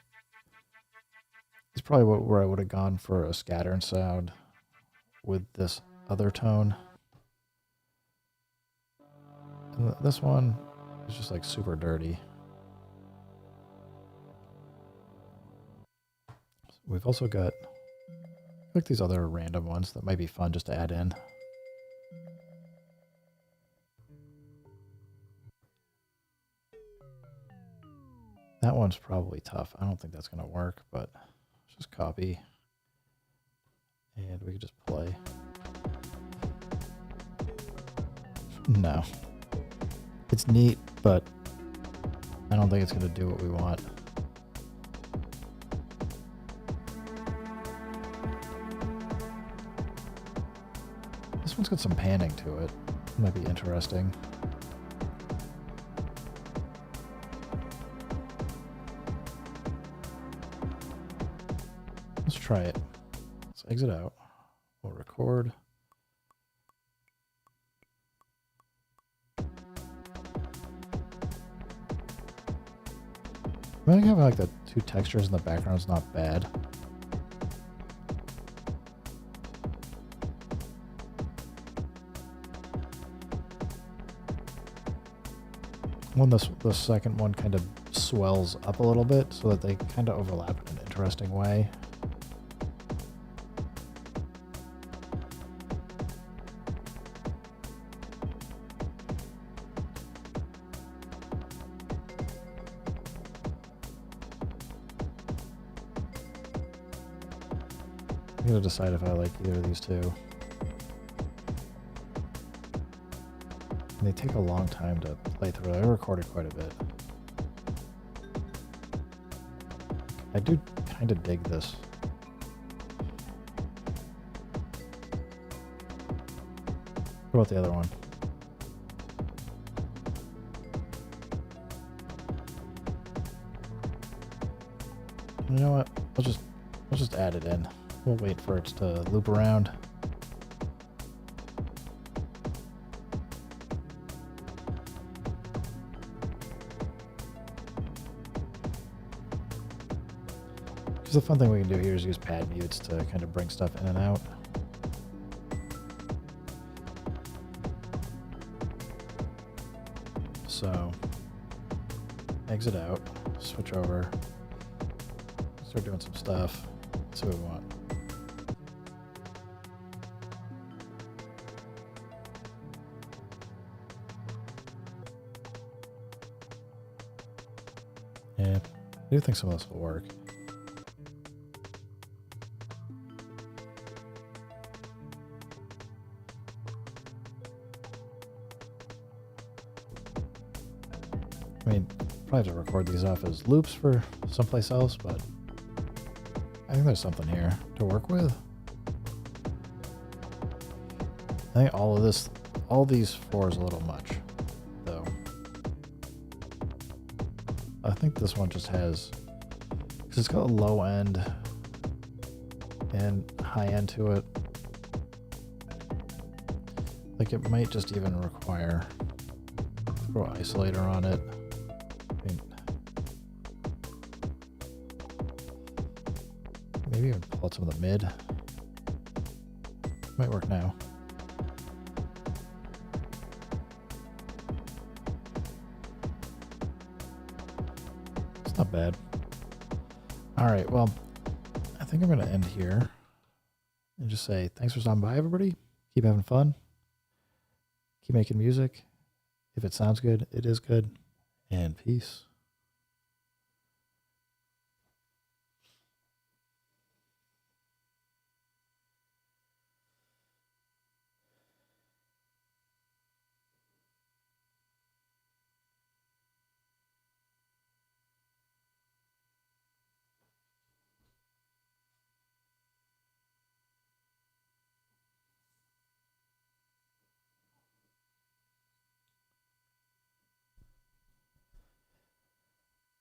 it's probably where I would have gone for a scattering sound with this other tone. And this one is just like super dirty. We've also got like these other random ones that might be fun just to add in. That one's probably tough. I don't think that's going to work, but let's just copy. And we can just play. No. It's neat, but I don't think it's going to do what we want. This one's got some panning to it. It might be interesting. Let's try it. Let's exit out. We'll record. I think having like the two textures in the background is not bad. When the second one kind of swells up a little bit so that they kind of overlap in an interesting way. I'm gonna decide if I like either of these two. And they take a long time to play through. I recorded quite a bit. I do kind of dig this. What about the other one? You know what? We'll just add it in. We'll wait for it to loop around. Because the fun thing we can do here is use pad mutes to kind of bring stuff in and out. So, exit out, switch over, start doing some stuff, see what we want. Yeah, I do think some of this will work. I mean, probably have to record these off as loops for someplace else, but I think there's something here to work with. I think all these four is a little much, though. I think this one just has, because it's got a low end and high end to it. Like it might just even require throw an isolator on it. I mean, maybe even pull out some of the mid. Might work now. It's not bad. All right, well, I think I'm going to end here and just say thanks for stopping by, everybody. Keep having fun. Keep making music. If it sounds good, it is good. And peace.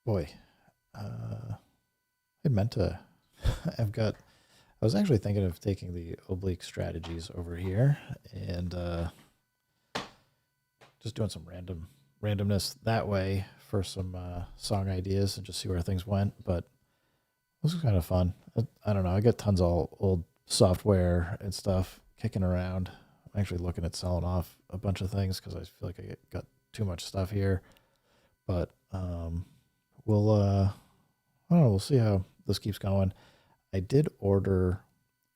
Boy, I meant to, I was actually thinking of taking the oblique strategies over here and just doing some randomness that way for some song ideas and just see where things went. But this was kind of fun. I don't know. I got tons of old software and stuff kicking around. I'm actually looking at selling off a bunch of things because I feel like I got too much stuff here. But we'll I don't know. We'll see how this keeps going. I did order,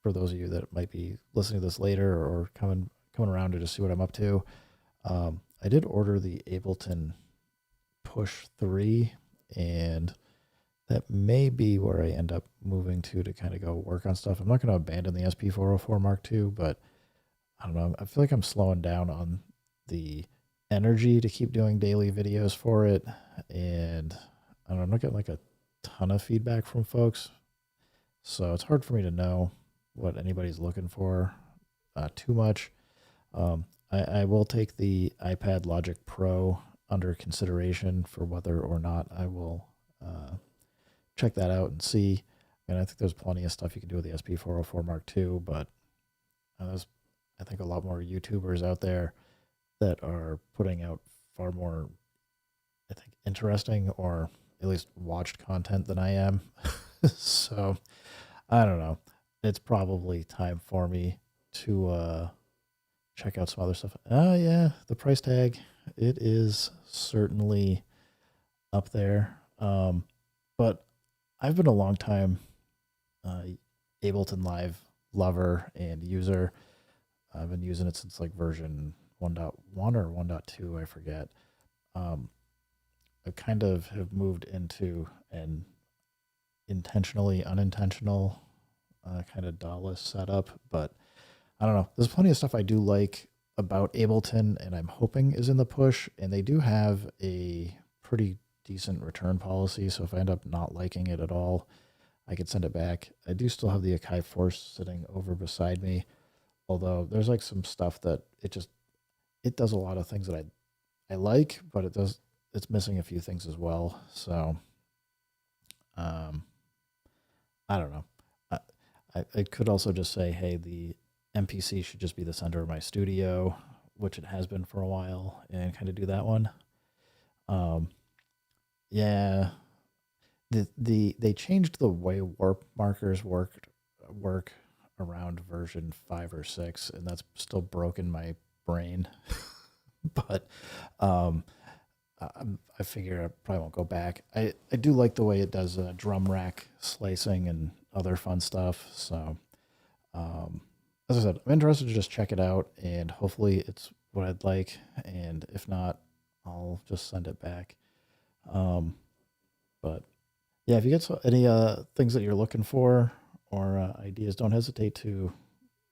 for those of you that might be listening to this later or coming around to just see what I'm up to. I did order the Ableton Push 3, and that may be where I end up moving to kind of go work on stuff. I'm not going to abandon the SP404 Mark II, but I don't know. I feel like I'm slowing down on the energy to keep doing daily videos for it, and I don't know, I'm not getting like a ton of feedback from folks, so it's hard for me to know what anybody's looking for too much. I will take the iPad Logic Pro under consideration for whether or not I will check that out and see. I mean, I think there's plenty of stuff you can do with the SP404 Mark II, but there's, I think, a lot more YouTubers out there that are putting out far more, I think, interesting or at least watched content than I am. So I don't know. It's probably time for me to check out some other stuff. Oh yeah, the price tag, it is certainly up there. But I've been a long time Ableton Live lover and user. I've been using it since like version 1.1 or 1.2, I forget. I kind of have moved into an intentionally unintentional kind of DAW-less setup, but I don't know. There's plenty of stuff I do like about Ableton, and I'm hoping is in the push, and they do have a pretty decent return policy, so if I end up not liking it at all, I could send it back. I do still have the Akai Force sitting over beside me, although there's like some stuff that it does a lot of things that I like, but it's missing a few things as well. So I don't know. I could also just say, hey, the MPC should just be the center of my studio, which it has been for a while, and kind of do that one. Yeah, they changed the way warp markers work around version 5 or 6, and that's still broken my brain. But I figure I probably won't go back. I do like the way it does drum rack slicing and other fun stuff. So as I said, I'm interested to just check it out, and hopefully it's what I'd like. And if not, I'll just send it back. But yeah, if you get any things that you're looking for or ideas, don't hesitate to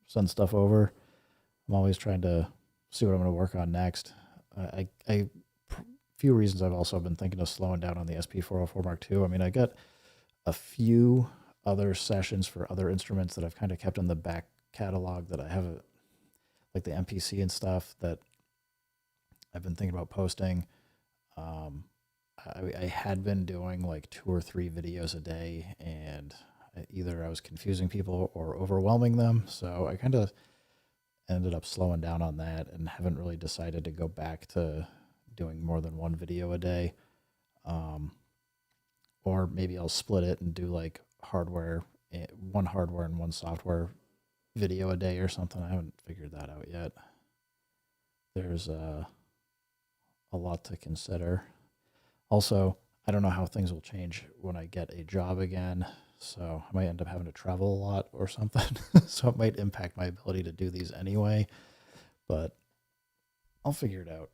send stuff over. I'm always trying to see what I'm going to work on next. Few reasons I've also been thinking of slowing down on the SP404 Mark II. I mean, I got a few other sessions for other instruments that I've kind of kept in the back catalog that I have, like the MPC and stuff that I've been thinking about posting. I had been doing like 2 or 3 videos a day, and either I was confusing people or overwhelming them. So I kind of ended up slowing down on that and haven't really decided to go back to doing more than one video a day. Or maybe I'll split it and do like one hardware and one software video a day or something. I haven't figured that out yet. There's a lot to consider. Also, I don't know how things will change when I get a job again, so I might end up having to travel a lot or something. So it might impact my ability to do these anyway, but I'll figure it out.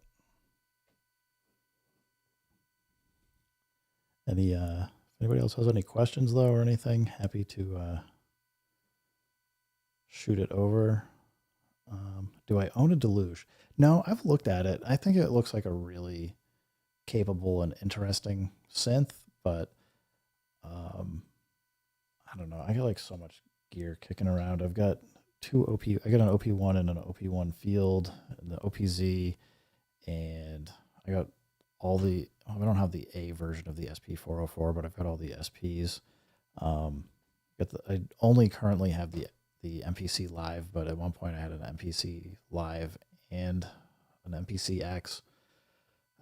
Anybody else has any questions though or anything, happy to shoot it over. Do I own a Deluge? No, I've looked at it. I think it looks like a really capable and interesting synth, but I don't know. I got like so much gear kicking around. I've got I got an OP1 and an OP1 field and the OPZ, and I got I don't have the A version of the SP404, but I've got all the SPs. I only currently have the MPC Live, but at one point I had an MPC Live and an MPC X.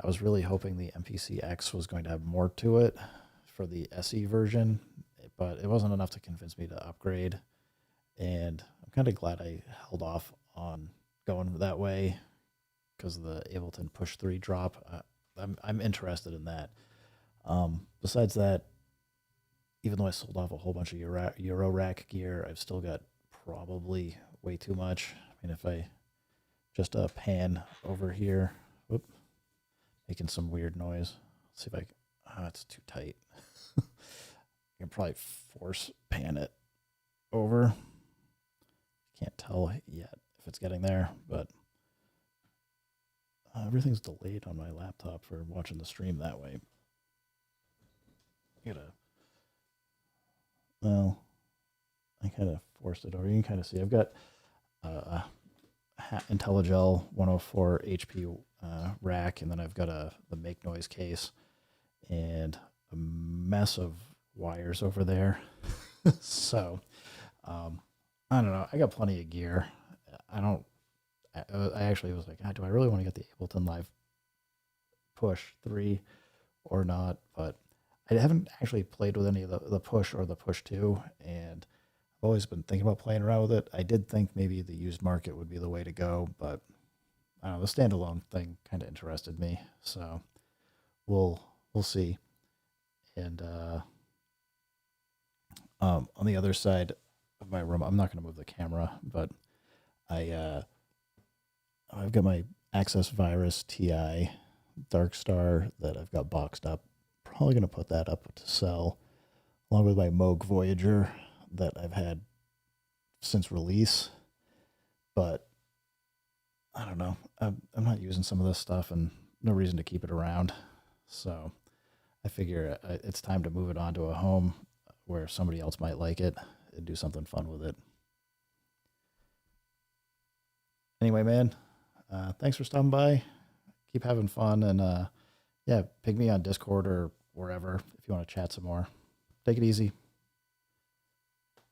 I was really hoping the MPC X was going to have more to it for the SE version, but it wasn't enough to convince me to upgrade. And I'm kind of glad I held off on going that way because of the Ableton Push 3 drop. I'm interested in that. Besides that, even though I sold off a whole bunch of Euro Rack gear, I've still got probably way too much. I mean, if I just pan over here, whoop, making some weird noise. Let's see if it's too tight. I can probably force pan it over. Can't tell yet if it's getting there, but everything's delayed on my laptop for watching the stream that way. I kind of forced it over. You can kind of see I've got IntelliGel 104 HP rack, and then I've got the Make Noise case and a mess of wires over there. So I don't know. I got plenty of gear. I actually was like, do I really want to get the Ableton Live Push 3 or not? But I haven't actually played with any of the Push or the Push 2, and I've always been thinking about playing around with it. I did think maybe the used market would be the way to go, but I don't know, the standalone thing kind of interested me. So we'll see. And on the other side of my room, I'm not going to move the camera, but I've got my Access Virus TI Dark Star that I've got boxed up. Probably going to put that up to sell, along with my Moog Voyager that I've had since release. But I don't know. I'm not using some of this stuff, and no reason to keep it around. So I figure it's time to move it onto a home where somebody else might like it and do something fun with it. Anyway, man, thanks for stopping by. Keep having fun, and yeah, ping me on Discord or wherever if you want to chat some more. Take it easy,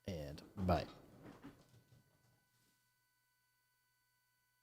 and bye.